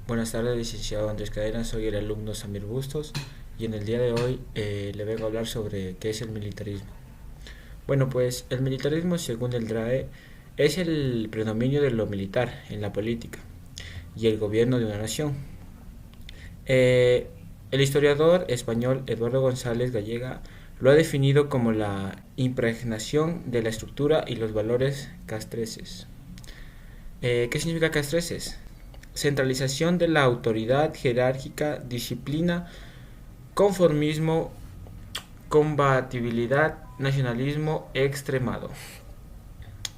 Buenas tardes, licenciado Andrés Cadena, soy el alumno Samir Bustos y en el día de hoy le vengo a hablar sobre qué es el militarismo. Bueno, pues el militarismo, según el DRAE, es el predominio de lo militar en la política y el gobierno de una nación. El historiador español Eduardo González Gallega lo ha definido como la impregnación de la estructura y los valores castreses. ¿Qué significa castreses? Centralización de la autoridad jerárquica, disciplina, conformismo, combatibilidad, nacionalismo extremado.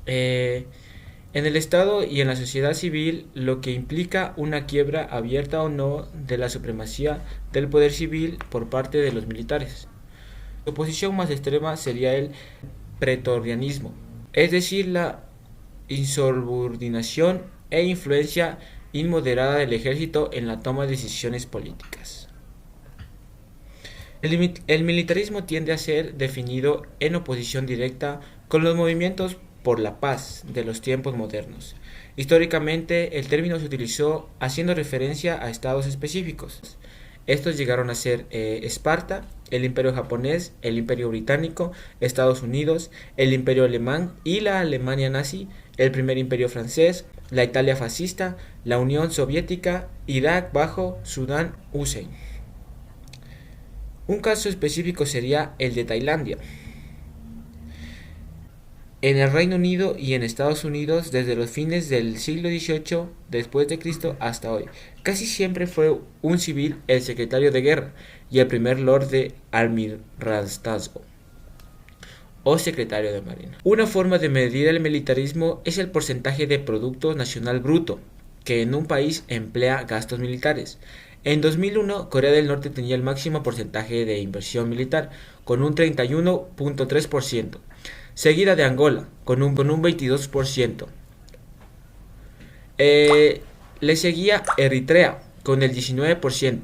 En el Estado y en la sociedad civil, lo que implica una quiebra abierta o no de la supremacía del poder civil por parte de los militares. Su posición más extrema sería el pretorianismo, es decir, la insubordinación e influencia inmoderada del ejército en la toma de decisiones políticas. El militarismo tiende a ser definido en oposición directa con los movimientos por la paz de los tiempos modernos. Históricamente, el término se utilizó haciendo referencia a estados específicos. Estos llegaron a ser Esparta, el Imperio japonés, el Imperio británico, Estados Unidos, el Imperio alemán y la Alemania nazi, el primer Imperio francés, la Italia fascista, la Unión Soviética, Irak bajo Saddam Hussein. Un caso específico sería el de Tailandia. En el Reino Unido y en Estados Unidos desde los fines del siglo XVIII después de Cristo hasta hoy. Casi siempre fue un civil el secretario de guerra y el primer lord de almirantazgo o secretario de marina. Una forma de medir el militarismo es el porcentaje de Producto Nacional Bruto que en un país emplea gastos militares. En 2001, Corea del Norte tenía el máximo porcentaje de inversión militar, con un 31.3%, seguida de Angola, con un 22%. Le seguía Eritrea, con el 19%,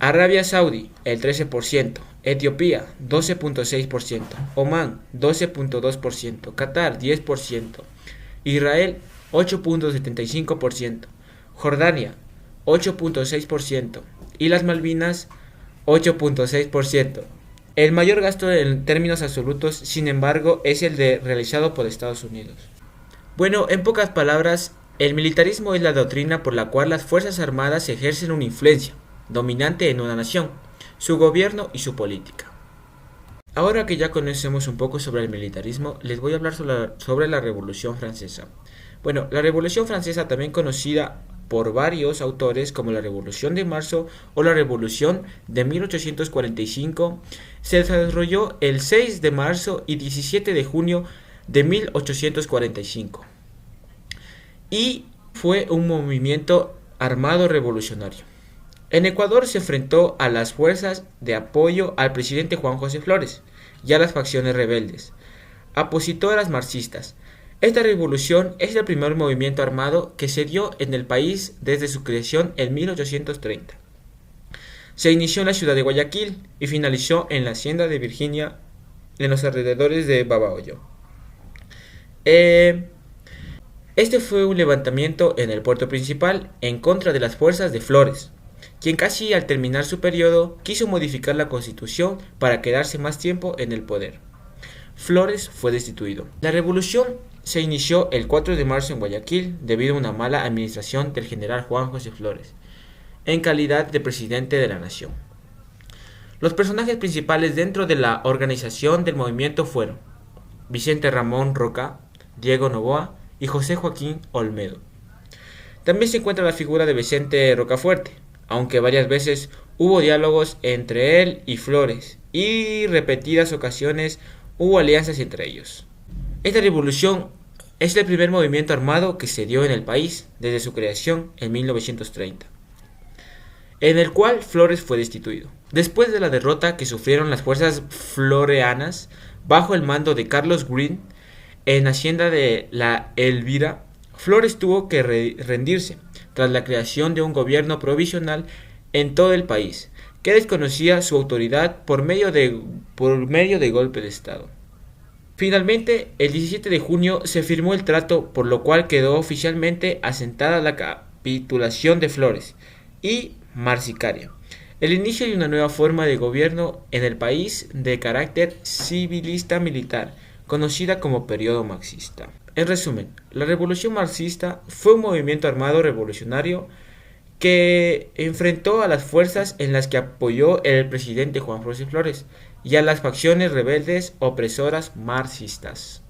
Arabia Saudí, el 13%, Etiopía, 12.6%, Omán, 12.2%, Qatar, 10%, Israel, 8.75%, Jordania, 8.6% y las Malvinas 8.6%. El mayor gasto en términos absolutos, sin embargo, es el realizado por Estados Unidos. Bueno, en pocas palabras, el militarismo es la doctrina por la cual las Fuerzas Armadas ejercen una influencia dominante en una nación, su gobierno y su política. Ahora que ya conocemos un poco sobre el militarismo, les voy a hablar sobre la Revolución Francesa. Bueno, la Revolución Francesa, también conocida por varios autores como la Revolución de Marzo o la Revolución de 1845, se desarrolló el 6 de marzo y 17 de junio de 1845 y fue un movimiento armado revolucionario. En Ecuador se enfrentó a las fuerzas de apoyo al presidente Juan José Flores y a las facciones rebeldes, opositoras marxistas. Esta revolución es el primer movimiento armado que se dio en el país desde su creación en 1830. Se inició en la ciudad de Guayaquil y finalizó en la hacienda de Virginia, en los alrededores de Babahoyo. Este fue un levantamiento en el puerto principal en contra de las fuerzas de Flores, quien casi al terminar su periodo quiso modificar la constitución para quedarse más tiempo en el poder. Flores fue destituido. La revolución se inició el 4 de marzo en Guayaquil debido a una mala administración del general Juan José Flores, en calidad de presidente de la nación. Los personajes principales dentro de la organización del movimiento fueron Vicente Ramón Roca, Diego Noboa y José Joaquín Olmedo. También se encuentra la figura de Vicente Rocafuerte, aunque varias veces hubo diálogos entre él y Flores y repetidas ocasiones hubo alianzas entre ellos. Esta revolución es el primer movimiento armado que se dio en el país desde su creación en 1930, en el cual Flores fue destituido. Después de la derrota que sufrieron las fuerzas floreanas bajo el mando de Carlos Green en Hacienda de la Elvira, Flores tuvo que rendirse tras la creación de un gobierno provisional en todo el país, que desconocía su autoridad por medio de golpe de Estado. Finalmente, el 17 de junio se firmó el trato, por lo cual quedó oficialmente asentada capitulación de Flores y Marsicaria. El inicio de una nueva forma de gobierno en el país de carácter civilista militar, conocida como periodo marxista. En resumen, la revolución marxista fue un movimiento armado revolucionario que enfrentó a las fuerzas en las que apoyó el presidente Juan José Flores y a las facciones rebeldes opresoras marxistas.